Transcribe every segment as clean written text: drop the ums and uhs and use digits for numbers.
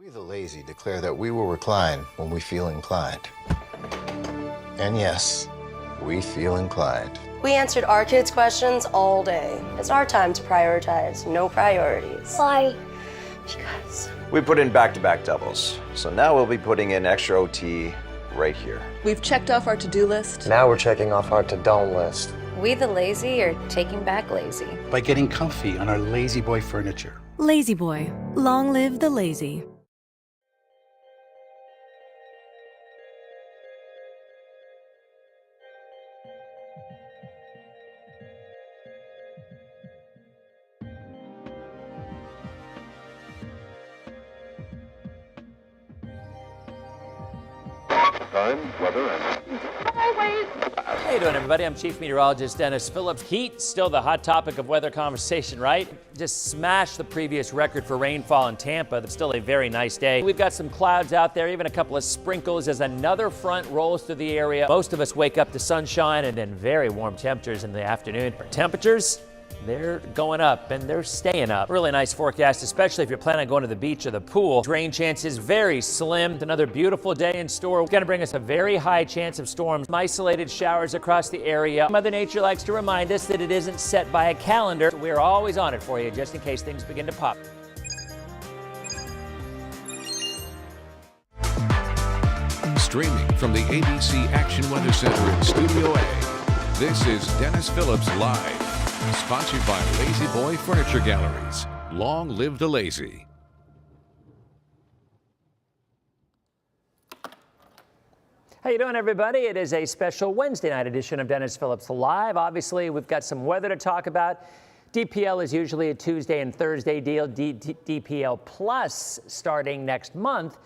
We the lazy declare that we will recline when we feel inclined. And yes, we feel inclined. We answered our kids' questions all day. It's our time to prioritize, no priorities. Why? Because We put in back-to-back doubles, so now we'll be putting in extra OT right here. We've checked off our to-do list. Now we're checking off our to-don't list. We the lazy are taking back lazy. By getting comfy on our Lazy Boy furniture. Lazy Boy. Long live the lazy. Time, weather, and highways. How you doing, everybody? I'm Chief Meteorologist Denis Phillips. Heat, still the hot topic of weather conversation, right? Just smashed the previous record for rainfall in Tampa. That's still a very nice day. We've got some clouds out there, even a couple of sprinkles as another front rolls through the area. Most of us wake up to sunshine and then very warm temperatures in the afternoon. Temperatures, they're going up and they're staying up. Really nice forecast, especially if you're planning on going to the beach or the pool. Rain chances very slim. Another beautiful day in store. It's going to bring us a very high chance of storms. Some isolated showers across the area. Mother Nature likes to remind us that it isn't set by a calendar. We're always on it for you just in case things begin to pop. Streaming from the ABC Action Weather Center in Studio A, this is Denis Phillips Live. Sponsored by Lazy Boy Furniture Galleries. Long live the lazy. How you doing, everybody? It is a special Wednesday night edition of Denis Phillips Live. Obviously, we've got some weather to talk about. DPL is usually a Tuesday and Thursday deal. DPL Plus starting next month.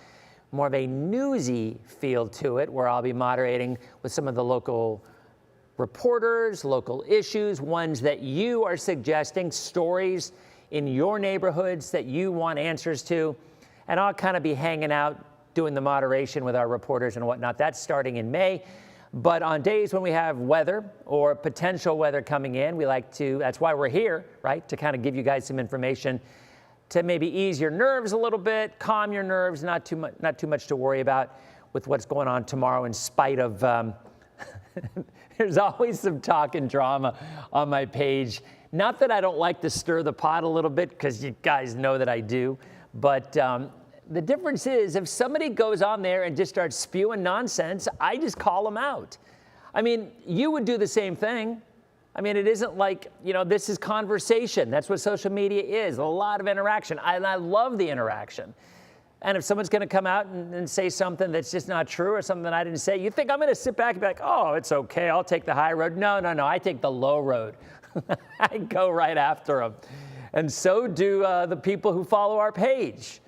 More of a newsy feel to it, where I'll be moderating with some of the local reporters, local issues, ones that you are suggesting, stories in your neighborhoods that you want answers to. And I'll kind of be hanging out doing the moderation with our reporters and whatnot. That's starting in May. But on days when we have weather or potential weather coming in, we like to, that's why we're here, right? To kind of give you guys some information to maybe ease your nerves a little bit, calm your nerves, not too much to worry about with what's going on tomorrow, in spite of there's always some talk and drama on my page. Not that I don't like to stir the pot a little bit, because you guys know that I do. But the difference is, if somebody goes on there and just starts spewing nonsense, I just call them out. I mean, you would do the same thing. I mean, it isn't like, you know, this is conversation. That's what social media is, a lot of interaction. I love the interaction. And if someone's going to come out and say something that's just not true, or something that I didn't say, you think I'm going to sit back and be like, oh, it's okay, I'll take the high road. No, I take the low road. I go right after them. And so do the people who follow our page.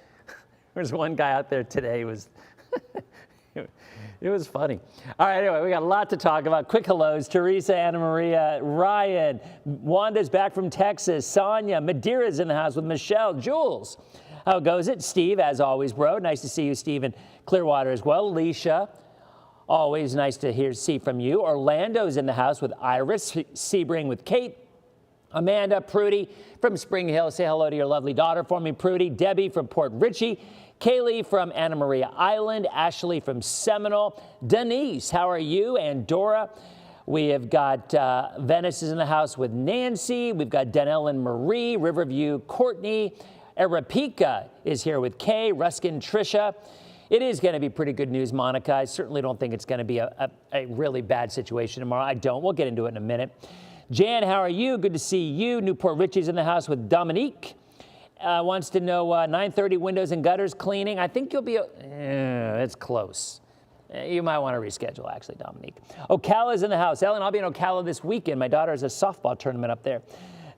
There's one guy out there today who was, it was funny. All right, anyway, we got a lot to talk about. Quick hellos: Teresa, Anna Maria, Ryan, Wanda's back from Texas, Sonia, Madeira's in the house with Michelle, Jules. How goes it? Steve, as always, bro. Nice to see you, Steve, in Clearwater as well. Alicia, always nice to see from you. Orlando's in the house with Iris. Sebring with Kate. Amanda, Prudy from Spring Hill. Say hello to your lovely daughter for me, Prudy. Debbie from Port Richey. Kaylee from Anna Maria Island. Ashley from Seminole. Denise, how are you? And Dora. We have got Venice is in the house with Nancy. We've got Danelle and Marie. Riverview, Courtney. Arapika is here with Kay, Ruskin, Trisha. It is going to be pretty good news, Monica. I certainly don't think it's going to be a really bad situation tomorrow. I don't. We'll get into it in a minute. Jan, how are you? Good to see you. Newport Richie's in the house with Dominique. Wants to know 9:30 windows and gutters cleaning. I think you'll be, it's close. You might want to reschedule, actually, Dominique. Ocala's in the house. Ellen, I'll be in Ocala this weekend. My daughter has a softball tournament up there.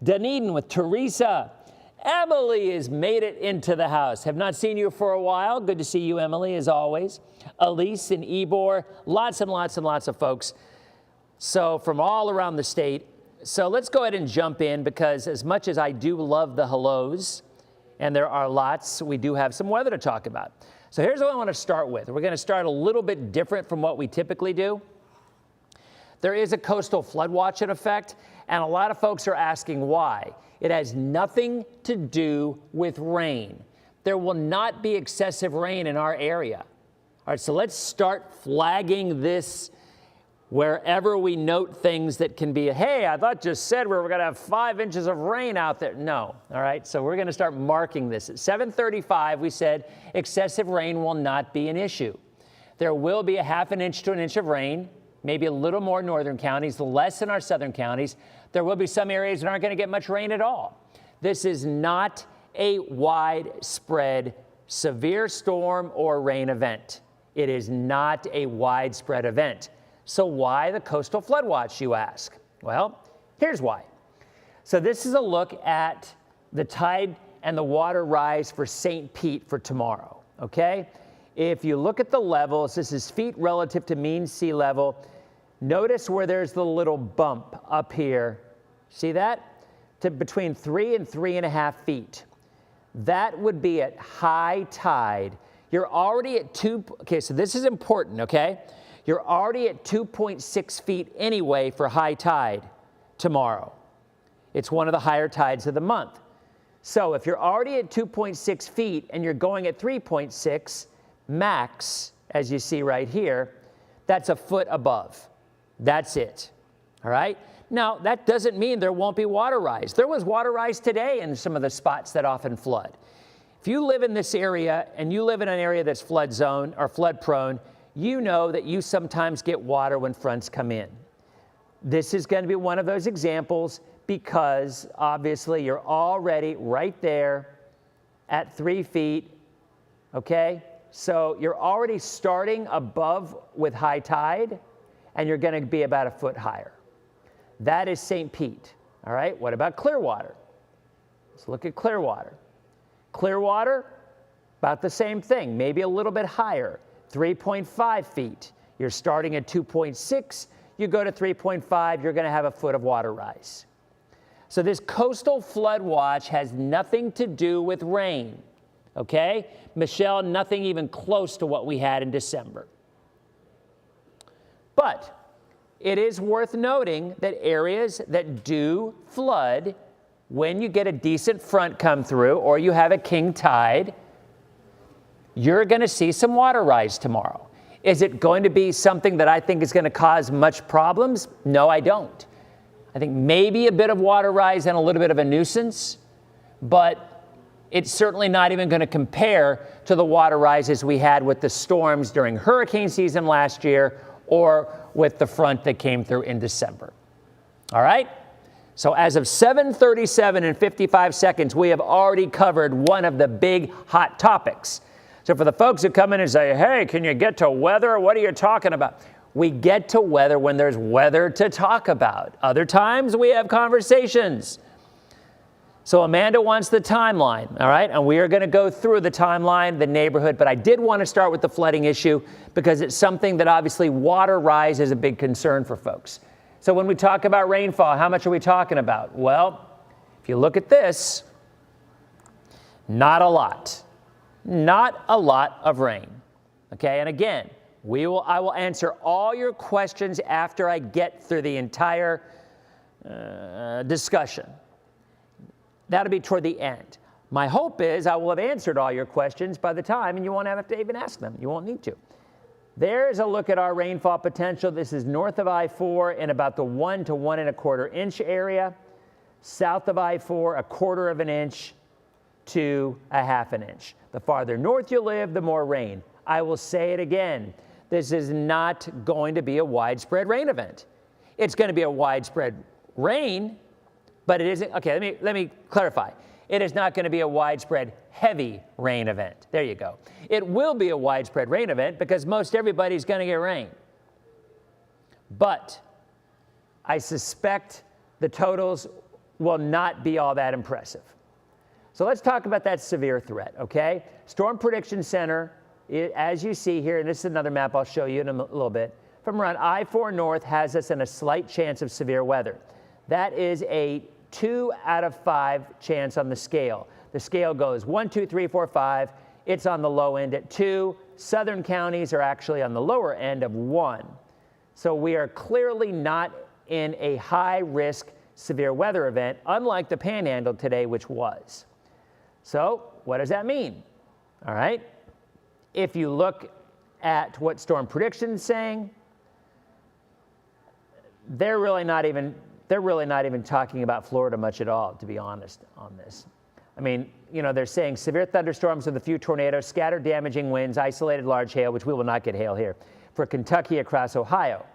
Dunedin with Teresa. Emily has made it into the house. Have not seen you for a while. Good to see you, Emily, as always. Elise and Ebor, lots and lots and lots of folks. So from all around the state. So let's go ahead and jump in, because as much as I do love the hellos, and there are lots, we do have some weather to talk about. So here's what I want to start with. We're going to start a little bit different from what we typically do. There is a coastal flood watch in effect, and a lot of folks are asking why. It has nothing to do with rain. there will not be excessive rain in our area. All right, so let's start flagging this wherever we note things that can be, hey, I thought you said we were going to have 5 inches of rain out there. No, all right, so we're going to start marking this. At 7:35, we said excessive rain will not be an issue. There will be a ½ an inch to an inch of rain, maybe a little more northern counties, less in our southern counties. There will be some areas that aren't going to get much rain at all. This is not a widespread severe storm or rain event. It is not a widespread event. So why the coastal flood watch, you ask? Well, here's why. So this is a look at the tide and the water rise for St. Pete for tomorrow, okay? If you look at the levels, this is feet relative to mean sea level. Notice where there's the little bump up here. See that? To between 3 and 3.5 feet. That would be at high tide. You're already at okay, so this is important, okay? You're already at 2.6 feet anyway for high tide tomorrow. It's one of the higher tides of the month. So if you're already at 2.6 feet and you're going at 3.6 max, as you see right here, that's a foot above. That's it, all right? Now, that doesn't mean there won't be water rise. There was water rise today in some of the spots that often flood. If you live in this area and you live in an area that's flood zone or flood prone, you know that you sometimes get water when fronts come in. This is going to be one of those examples because obviously you're already right there at 3 feet, okay? So you're already starting above with high tide and you're going to be about a foot higher. That is St. Pete, all right? What about Clearwater? Let's look at Clearwater. Clearwater, about the same thing, maybe a little bit higher, 3.5 feet. You're starting at 2.6, you go to 3.5, you're going to have a foot of water rise. So this coastal flood watch has nothing to do with rain, okay? Michelle, nothing even close to what we had in December. But it is worth noting that areas that do flood, when you get a decent front come through or you have a king tide, you're going to see some water rise tomorrow. Is it going to be something that I think is going to cause much problems? No, I don't. I think maybe a bit of water rise and a little bit of a nuisance, but it's certainly not even going to compare to the water rises we had with the storms during hurricane season last year or with the front that came through in December. All right? So as of 7:37 and 55 seconds, we have already covered one of the big hot topics. So for the folks who come in and say, hey, can you get to weather? What are you talking about? We get to weather when there's weather to talk about. Other times we have conversations. So Amanda wants the timeline, all right? And we are going to go through the timeline, the neighborhood, but I did want to start with the flooding issue because it's something that obviously water rise is a big concern for folks. So when we talk about rainfall, how much are we talking about? Well, if you look at this, not a lot. Not a lot of rain, okay? And again, I will answer all your questions after I get through the entire discussion. That'll be toward the end. My hope is I will have answered all your questions by the time, and you won't have to even ask them. You won't need to. There's a look at our rainfall potential. This is north of I-4 in about the 1 to 1 1/4 inch area. South of I-4, 1/4 of an inch to 1/2 an inch. The farther north you live, the more rain. I will say it again. This is not going to be a widespread rain event. It's going to be a widespread rain, but it isn't. Okay, let me clarify. It is not going to be a widespread heavy rain event. There you go. It will be a widespread rain event because most everybody's going to get rain. But I suspect the totals will not be all that impressive. So let's talk about that severe threat, okay? Storm Prediction Center, as you see here, and this is another map I'll show you in a little bit, from around I-4 north has us in a slight chance of severe weather. That is a 2 out of 5 chance on the scale. The scale goes 1, 2, 3, 4, 5. It's on the low end at 2. Southern counties are actually on the lower end of 1. So we are clearly not in a high-risk severe weather event, unlike the Panhandle today, which was. So what does that mean? All right? If you look at what Storm Prediction is saying, they're really not even talking about Florida much at all, to be honest, on this. I mean, you know, they're saying severe thunderstorms with a few tornadoes, scattered damaging winds, isolated large hail, which we will not get hail here, for Kentucky across Ohio.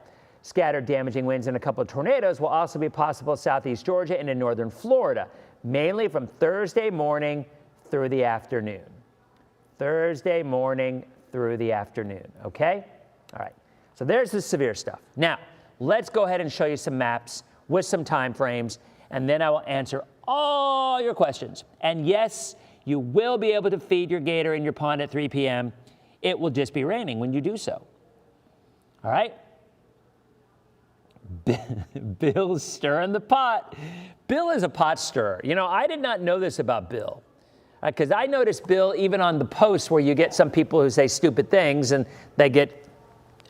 Scattered damaging winds and a couple of tornadoes will also be possible southeast Georgia and in northern Florida, mainly from Thursday morning through the afternoon. Thursday morning through the afternoon, okay? All right, so there's the severe stuff. Now, let's go ahead and show you some maps with some time frames, and then I will answer all your questions. And yes, you will be able to feed your gator in your pond at 3 p.m. It will just be raining when you do so. All right? Bill's stirring the pot. Bill is a pot stirrer. You know, I did not know this about Bill. Because I noticed Bill even on the posts where you get some people who say stupid things and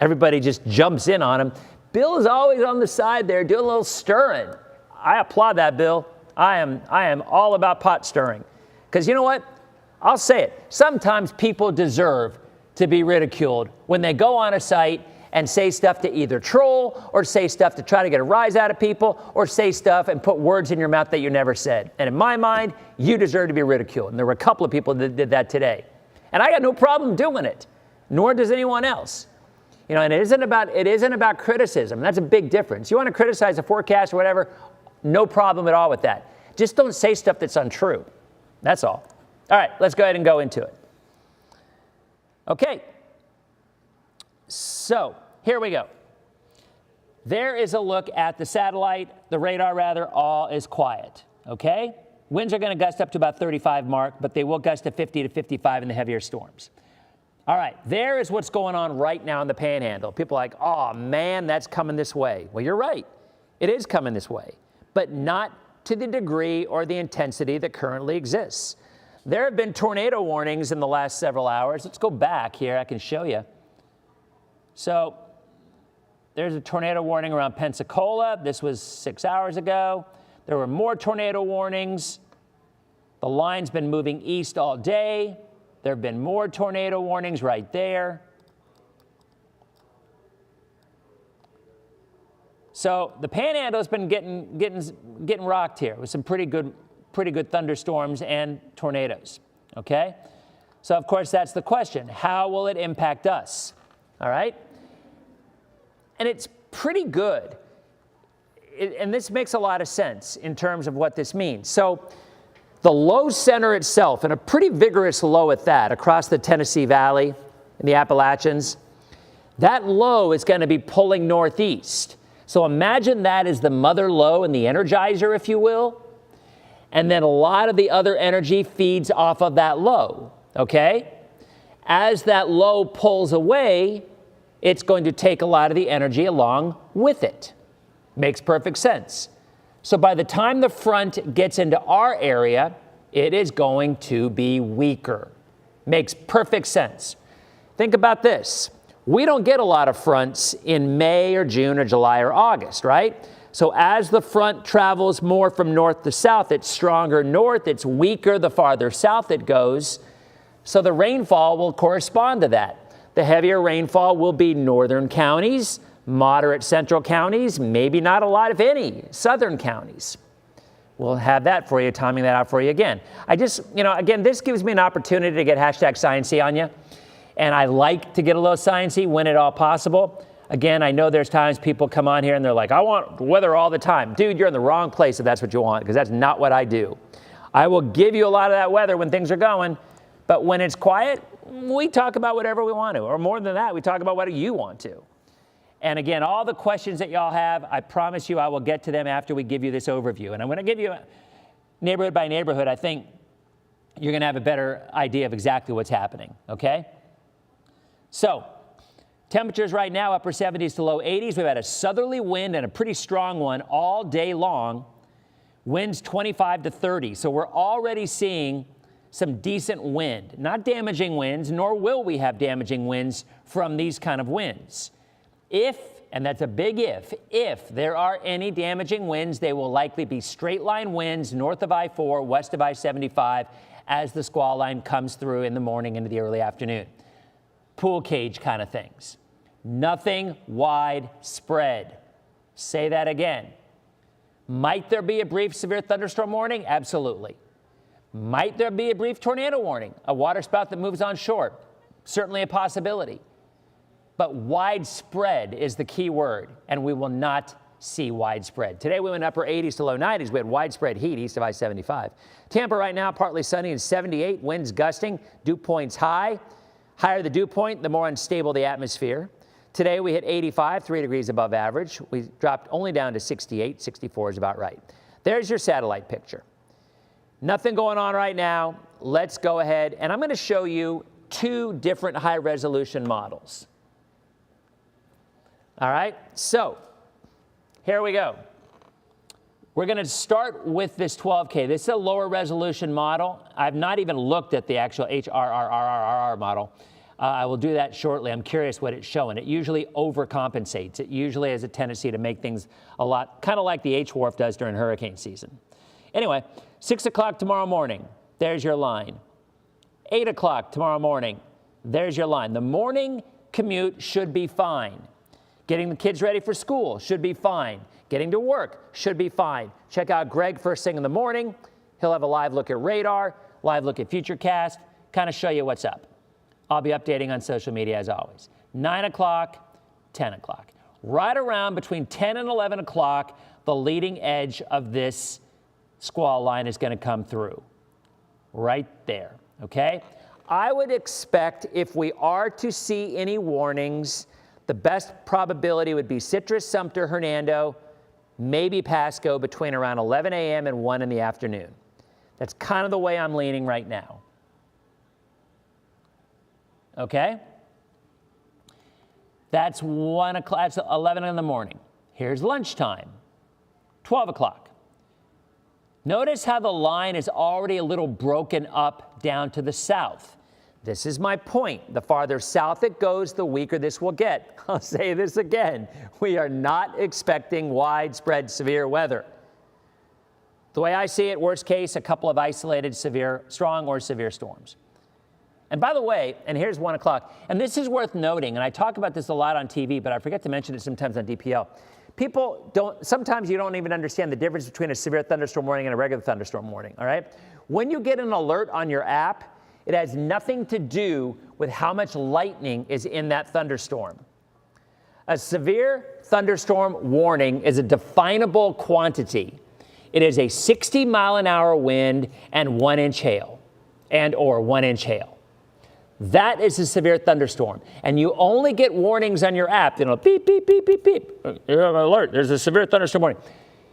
everybody just jumps in on him. Bill is always on the side there doing a little stirring. I applaud that, Bill. I am all about pot stirring. Because you know what? I'll say it. Sometimes people deserve to be ridiculed when they go on a site and say stuff to either troll or say stuff to try to get a rise out of people or say stuff and put words in your mouth that you never said. And in my mind, you deserve to be ridiculed. And there were a couple of people that did that today. And I got no problem doing it, nor does anyone else. You know, and it isn't about criticism. That's a big difference. You want to criticize a forecast or whatever, no problem at all with that. Just don't say stuff that's untrue. That's all. All right, let's go ahead and go into it. Okay. So here we go. There is a look at the satellite, the radar rather, all is quiet, okay? Winds are going to gust up to about 35 mark, but they will gust to 50 to 55 in the heavier storms. All right, there is what's going on right now in the Panhandle. People are like, oh man, that's coming this way. Well, you're right. It is coming this way, but not to the degree or the intensity that currently exists. There have been tornado warnings in the last several hours. Let's go back here. I can show you. So there's a tornado warning around Pensacola. This was 6 hours ago. There were more tornado warnings. The line's been moving east all day. There have been more tornado warnings right there. So the Panhandle's been getting rocked here with some pretty good thunderstorms and tornadoes, okay? So of course that's the question. How will it impact us? All right? And it's pretty good. And this makes a lot of sense in terms of what this means. So the low center itself, and a pretty vigorous low at that, across the Tennessee Valley in the Appalachians, that low is going to be pulling northeast. So imagine that as the mother low and the energizer, if you will. And then a lot of the other energy feeds off of that low, okay? As that low pulls away, it's going to take a lot of the energy along with it. Makes perfect sense. So by the time the front gets into our area, it is going to be weaker. Makes perfect sense. Think about this. We don't get a lot of fronts in May or June or July or August, right? So as the front travels more from north to south, it's stronger north, it's weaker the farther south it goes. So the rainfall will correspond to that. The heavier rainfall will be northern counties, moderate central counties, maybe not a lot, if any, southern counties. We'll have that for you, timing that out for you again. Again, this gives me an opportunity to get hashtag sciencey on you. And I like to get a little sciencey when at all possible. Again, I know there's times people come on here and they're like, I want weather all the time. Dude, you're in the wrong place if that's what you want, because that's not what I do. I will give you a lot of that weather when things are going, but when it's quiet, we talk about whatever we want to, or more than that, we talk about what you want to. And again, all the questions that y'all have, I promise you I will get to them after we give you this overview. And I'm going to give you neighborhood by neighborhood. I think you're going to have a better idea of exactly what's happening, okay? So, temperatures right now, upper 70s to low 80s. We've had a southerly wind and a pretty strong one all day long. Winds 25 to 30. So we're already seeing some decent wind. Not damaging winds, nor will we have damaging winds from these kind of winds. If and that's a big if there are any damaging winds, they will likely be straight line winds north of I-4, west of I-75 as the squall line comes through in the morning into the early afternoon. Pool cage kind of things. Nothing widespread. Say that again. Might there be a brief severe thunderstorm warning? Absolutely. Might there be a brief tornado warning? A waterspout that moves on shore? Certainly a possibility. But widespread is the key word, and we will not see widespread. Today we went upper 80s to low 90s. We had widespread heat east of I-75. Tampa right now, partly sunny and 78, winds gusting, dew points high. Higher the dew point, the more unstable the atmosphere. Today we hit 85, 3 degrees above average. We dropped only down to 68, 64 is about right. There's your satellite picture. Nothing going on right now. Let's go ahead, and I'm going to show you 2 different high-resolution models. All right, so here we go. We're going to start with this 12K. This is a lower resolution model. I've not even looked at the actual HRRRRR model. I will do that shortly. I'm curious what it's showing. It usually overcompensates. It usually has a tendency to make things a lot, kind of like the H-Wharf does during hurricane season. Anyway, 6 o'clock tomorrow morning, there's your line. 8 o'clock tomorrow morning, there's your line. The morning commute should be fine. Getting the kids ready for school should be fine. Getting to work should be fine. Check out Greg first thing in the morning. He'll have a live look at radar, live look at Futurecast, kind of show you what's up. I'll be updating on social media as always. 9 o'clock, 10 o'clock. Right around between 10 and 11 o'clock, the leading edge of this squall line is going to come through. Right there, okay? I would expect if we are to see any warnings, the best probability would be Citrus, Sumter, Hernando, maybe Pasco between around 11 a.m. and 1 in the afternoon. That's kind of the way I'm leaning right now. Okay? That's 1 o'clock, that's 11 in the morning. Here's lunchtime, 12 o'clock. Notice how the line is already a little broken up down to the south. This is my point. The farther south it goes, the weaker this will get. I'll say this again. We are not expecting widespread severe weather. The way I see it, worst case, a couple of isolated severe, strong or severe storms. And by the way, and here's 1 o'clock, and this is worth noting, and I talk about this a lot on TV, but I forget to mention it sometimes on DPL. People don't, sometimes you don't even understand the difference between a severe thunderstorm warning and a regular thunderstorm warning, all right? When you get an alert on your app, it has nothing to do with how much lightning is in that thunderstorm. A severe thunderstorm warning is a definable quantity. It is a 60-mile-an-hour wind and 1 inch hail, or 1 inch hail. That is a severe thunderstorm. And you only get warnings on your app, you know, beep, beep, beep, beep, beep. You have an alert, there's a severe thunderstorm warning.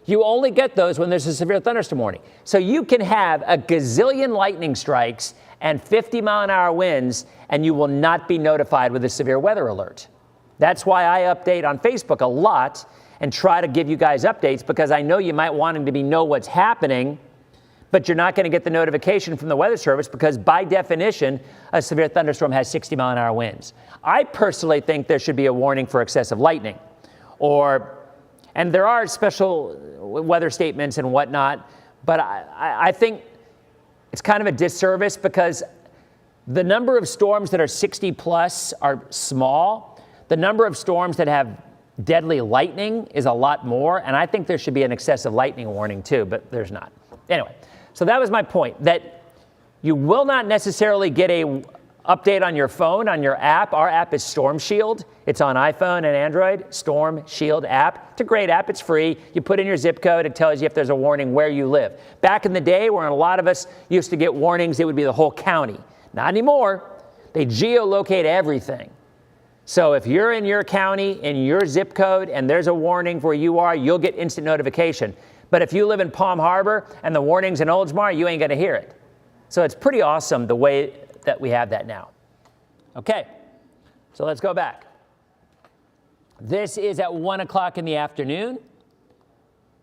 You only get those when there's a severe thunderstorm warning. So you can have a gazillion lightning strikes and 50-mile-an-hour winds, and you will not be notified with a severe weather alert. That's why I update on Facebook a lot and try to give you guys updates, because I know you might want to know what's happening, but you're not going to get the notification from the Weather Service because, by definition, a severe thunderstorm has 60-mile-an-hour winds. I personally think there should be a warning for excessive lightning, and there are special weather statements and whatnot, but I think it's kind of a disservice because the number of storms that are 60 plus are small. The number of storms that have deadly lightning is a lot more, and I think there should be an excessive lightning warning too, but there's not. Anyway, so that was my point, that you will not necessarily get a update on your phone, on your app. Our app is Storm Shield. It's on iPhone and Android, Storm Shield app. It's a great app. It's free. You put in your zip code. It tells you if there's a warning where you live. Back in the day, where a lot of us used to get warnings, it would be the whole county. Not anymore. They geolocate everything. So if you're in your county, in your zip code, and there's a warning where you are, you'll get instant notification. But if you live in Palm Harbor and the warning's in Oldsmar, you ain't going to hear it. So it's pretty awesome the way that we have that now. Okay, so let's go back. This is at 1 o'clock in the afternoon.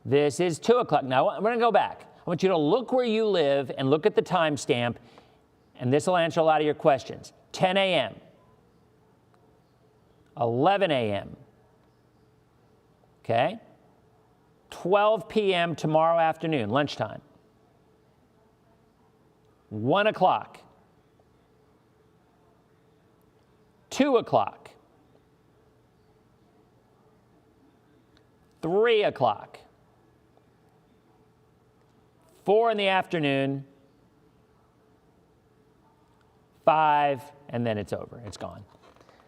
This is 2 o'clock. Now, I'm going to go back. I want you to look where you live and look at the timestamp, and this will answer a lot of your questions. 10 a.m., 11 a.m., Okay? 12 p.m. tomorrow afternoon, lunchtime. 1 o'clock. 2 o'clock. 3 o'clock. 4 in the afternoon. 5, and then it's over. It's gone.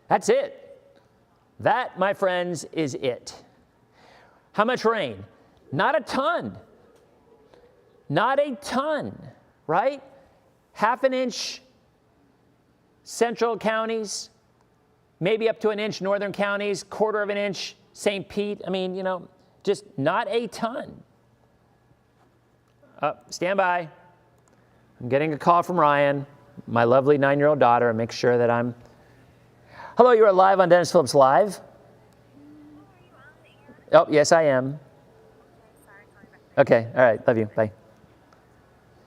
That's it. That, my friends, is it. How much rain? Not a ton. Not a ton, right? Half an inch central counties, maybe up to an inch northern counties, quarter of an inch St. Pete. I mean, you know, just not a ton. Stand by. I'm getting a call from Ryan, my lovely 9-year-old daughter, and make sure that I'm... Hello, you are live on Denis Phillips Live. Oh, yes, I am. Okay, all right, love you, bye.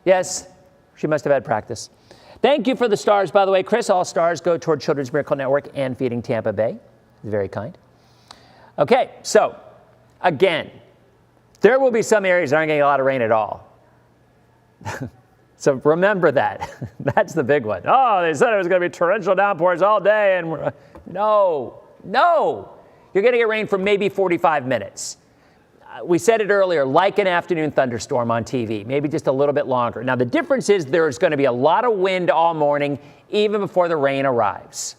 Yes, she must have had practice. Thank you for the stars, by the way. Chris, all stars go toward Children's Miracle Network and Feeding Tampa Bay. Very kind. Okay, so, again, there will be some areas that aren't getting a lot of rain at all. So remember that. That's the big one. Oh, they said it was going to be torrential downpours all day, and no. You're going to get rain for maybe 45 minutes. We said it earlier, like an afternoon thunderstorm on TV, maybe just a little bit longer. Now, the difference is there's going to be a lot of wind all morning, even before the rain arrives.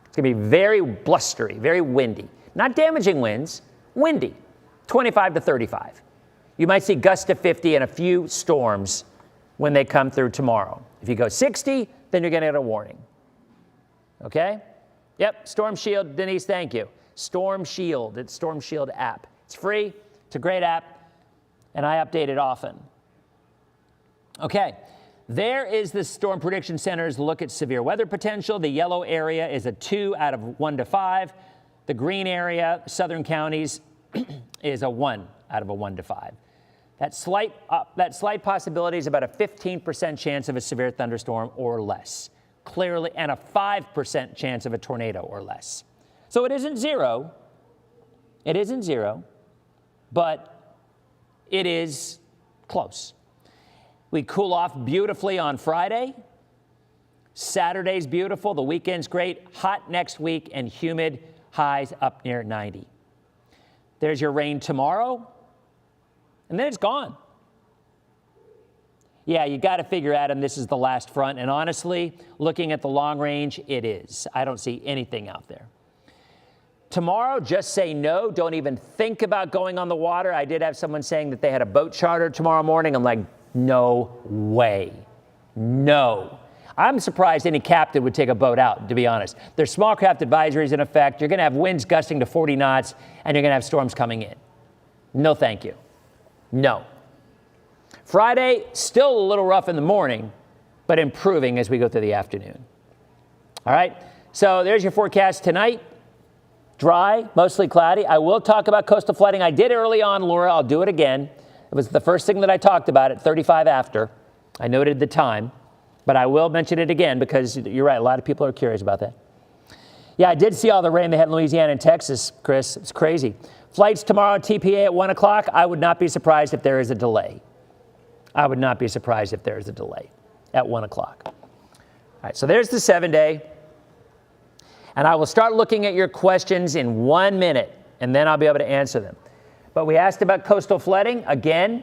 It's going to be very blustery, very windy. Not damaging winds, windy, 25 to 35. You might see gusts to 50 and a few storms when they come through tomorrow. If you go 60, then you're going to get a warning. Okay? Yep, Storm Shield, Denise, thank you. Storm Shield, it's Storm Shield app. It's free, it's a great app, and I update it often. Okay, there is the Storm Prediction Center's look at severe weather potential. The yellow area is a 2 out of 1 to 5. The green area, southern counties, is a 1 out of a 1 to 5. That slight possibility is about a 15% chance of a severe thunderstorm or less, clearly, and a 5% chance of a tornado or less. So it isn't zero. It isn't zero, but it is close. We cool off beautifully on Friday. Saturday's beautiful. The weekend's great. Hot next week and humid, highs up near 90. There's your rain tomorrow. And then it's gone. Yeah, you got to figure, Adam, this is the last front. And honestly, looking at the long range, it is. I don't see anything out there. Tomorrow, just say no. Don't even think about going on the water. I did have someone saying that they had a boat charter tomorrow morning. I'm like, no way. No. I'm surprised any captain would take a boat out, to be honest. There's small craft advisories in effect. You're going to have winds gusting to 40 knots, and you're going to have storms coming in. No, thank you. No. Friday, still a little rough in the morning, but improving as we go through the afternoon. All right, so there's your forecast tonight. Dry, mostly cloudy. I will talk about coastal flooding. I did early on, Laura. I'll do it again. It was the first thing that I talked about at 35 after. I noted the time, but I will mention it again because you're right. A lot of people are curious about that. Yeah, I did see all the rain they had in Louisiana and Texas, Chris. It's crazy. Flights tomorrow, TPA at 1 o'clock. I would not be surprised if there is a delay. I would not be surprised if there is a delay at 1 o'clock. All right, so there's the 7-day. And I will start looking at your questions in 1 minute, and then I'll be able to answer them. But we asked about coastal flooding. Again,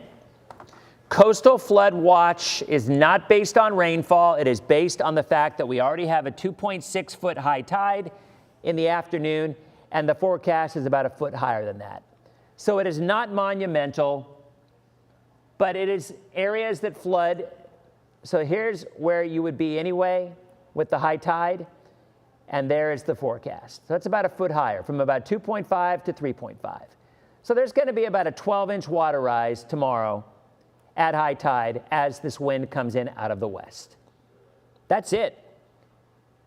coastal flood watch is not based on rainfall. It is based on the fact that we already have a 2.6-foot high tide in the afternoon, and the forecast is about a foot higher than that. So it is not monumental, but it is areas that flood. So here's where you would be anyway with the high tide, and there is the forecast. So it's about a foot higher, from about 2.5 to 3.5. So there's going to be about a 12-inch water rise tomorrow at high tide as this wind comes in out of the west. That's it.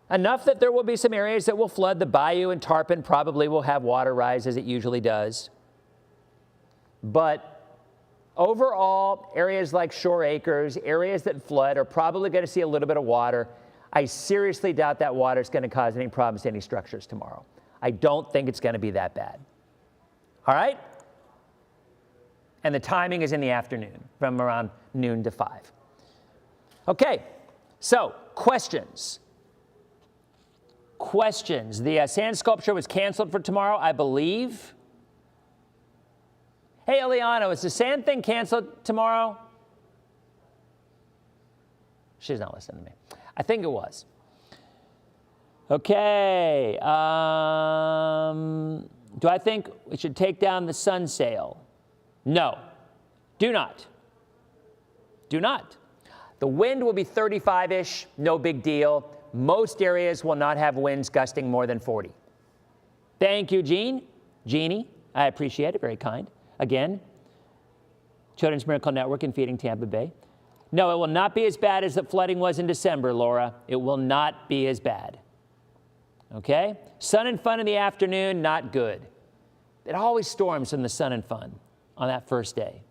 Enough that there will be some areas that will flood. The bayou and Tarpon probably will have water rise as it usually does. But overall, areas like Shore Acres, areas that flood, are probably going to see a little bit of water. I seriously doubt that water is going to cause any problems to any structures tomorrow. I don't think it's going to be that bad. All right? And the timing is in the afternoon from around noon to 5. Okay, so questions. Questions. The sand sculpture was canceled for tomorrow, I believe. Hey, Eliana, is the sand thing canceled tomorrow? She's not listening to me. I think it was. Okay. Do I think we should take down the sun sail? No. Do not. Do not. The wind will be 35-ish, no big deal. Most areas will not have winds gusting more than 40. Thank you, Jeannie, I appreciate it, very kind. Again, Children's Miracle Network and Feeding Tampa Bay. No, it will not be as bad as the flooding was in December, Laura. It will not be as bad. Okay? Sun and fun in the afternoon, not good. It always storms in the sun and fun on that first day.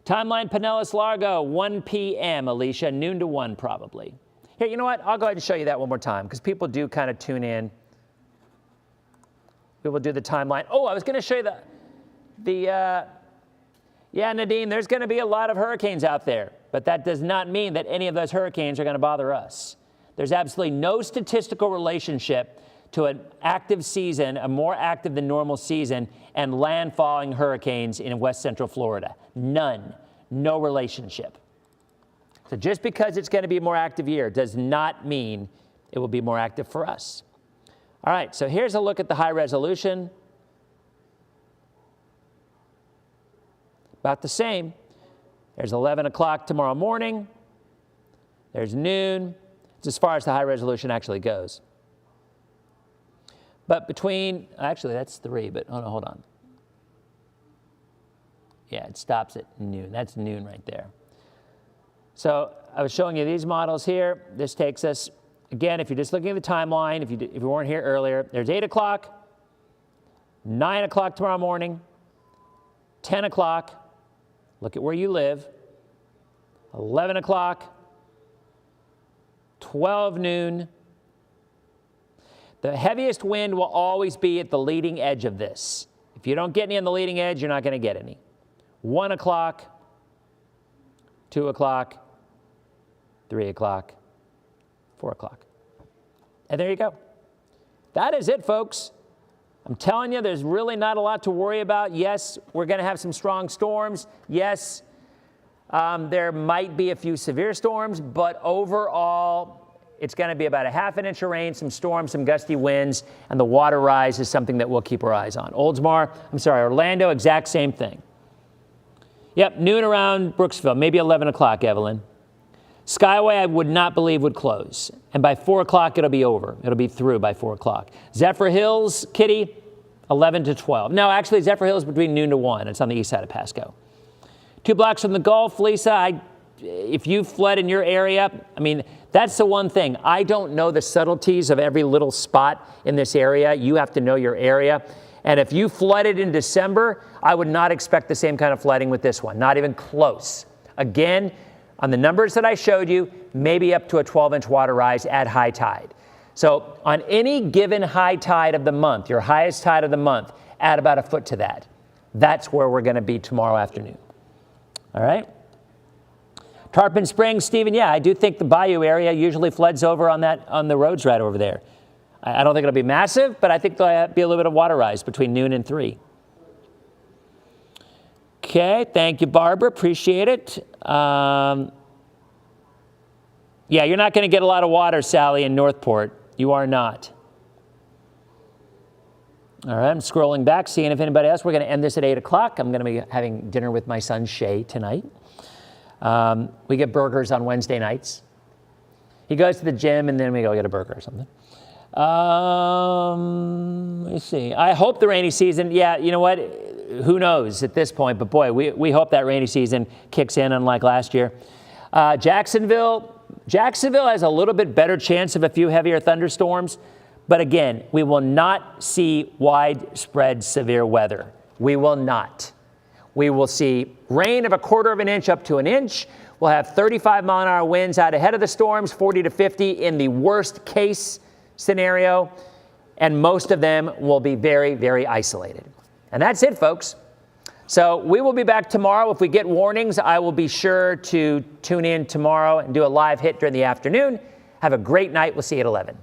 Timeline Pinellas Largo, 1 p.m., Alicia, noon to 1 probably. Here, you know what? I'll go ahead and show you that one more time because people do kind of tune in. We will do the timeline. Oh, I was going to show you yeah, Nadine, there's going to be a lot of hurricanes out there, but that does not mean that any of those hurricanes are going to bother us. There's absolutely no statistical relationship to an active season, a more active than normal season, and landfalling hurricanes in West Central Florida. None. No relationship. So just because it's going to be a more active year does not mean it will be more active for us. All right, so here's a look at the high resolution. About the same. There's 11 o'clock tomorrow morning. There's noon. It's as far as the high resolution actually goes. But between, actually that's 3, but hold on. Yeah, it stops at noon. That's noon right there. So I was showing you these models here. This takes us, again, if you're just looking at the timeline, if you weren't here earlier, there's 8 o'clock, 9 o'clock tomorrow morning, 10 o'clock, look at where you live, 11 o'clock, 12 noon. The heaviest wind will always be at the leading edge of this. If you don't get any on the leading edge, you're not going to get any. 1 o'clock, 2 o'clock, 3 o'clock, 4 o'clock. And there you go. That is it, folks. I'm telling you, there's really not a lot to worry about. Yes, we're going to have some strong storms. Yes, there might be a few severe storms, but overall, it's going to be about a ½ inch of rain, some storms, some gusty winds, and the water rise is something that we'll keep our eyes on. Orlando, exact same thing. Yep, noon around Brooksville, maybe 11 o'clock, Evelyn. Skyway, I would not believe would close. And by 4 o'clock, it'll be over. It'll be through by 4 o'clock. Zephyr Hills, Kitty, 11 to 12. No, actually, Zephyr Hills between noon to 1. It's on the east side of Pasco. 2 blocks from the Gulf, Lisa, if you fled in your area, I mean, that's the one thing. I don't know the subtleties of every little spot in this area. You have to know your area. And if you flooded in December, I would not expect the same kind of flooding with this one, not even close. Again, on the numbers that I showed you, maybe up to a 12-inch water rise at high tide. So on any given high tide of the month, your highest tide of the month, add about a foot to that. That's where we're going to be tomorrow afternoon. All right? Tarpon Springs, Stephen, yeah, I do think the Bayou area usually floods over on the roads right over there. I don't think it'll be massive, but I think there'll be a little bit of water rise between noon and 3. Okay, thank you, Barbara. Appreciate it. Yeah, you're not going to get a lot of water, Sally, in Northport. You are not. All right, I'm scrolling back, seeing if anybody else. We're going to end this at 8 o'clock. I'm going to be having dinner with my son, Shay, tonight. We get burgers on Wednesday nights. He goes to the gym, and then we go get a burger or something. Let me see. I hope the rainy season, yeah, you know what? Who knows at this point, but boy, we hope that rainy season kicks in unlike last year. Jacksonville has a little bit better chance of a few heavier thunderstorms, but again, we will not see widespread severe weather. We will not. We will see rain of 1/4 inch up to an inch. We'll have 35-mile-an-hour winds out ahead of the storms, 40 to 50 in the worst case scenario, and most of them will be very, very isolated. And that's it, folks. So we will be back tomorrow. If we get warnings, I will be sure to tune in tomorrow and do a live hit during the afternoon. Have a great night. We'll see you at 11.